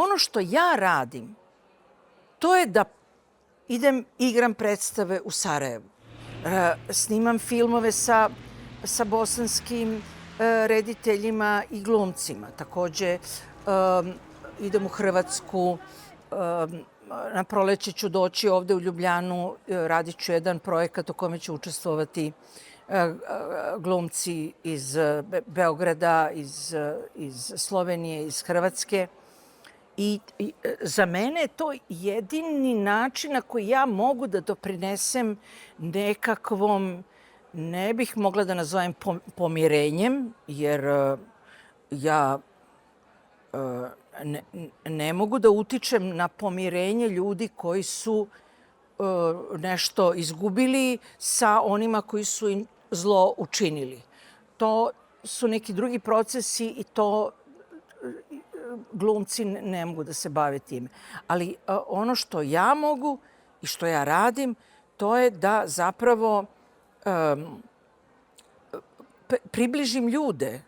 Ono što ja radim, to je da igram predstave u Sarajevu. Snimam filmove sa bosanskim rediteljima i glumcima. Takođe, idem u Hrvatsku, na proleće ću doći ovde u Ljubljanu, radit ću jedan projekat u kome će učestvovati glumci iz Beograda, iz Slovenije, iz Hrvatske. I za mene je to jedini način na koji ja mogu da doprinesem nekakvom, ne bih mogla da nazovem pomirenjem, jer ja ne mogu da utičem na pomirenje ljudi koji su nešto izgubili sa onima koji su im zlo učinili. To su neki drugi procesi i to glumci ne mogu da se bave time. Ali ono što ja mogu i što ja radim, to je da zapravo približim ljude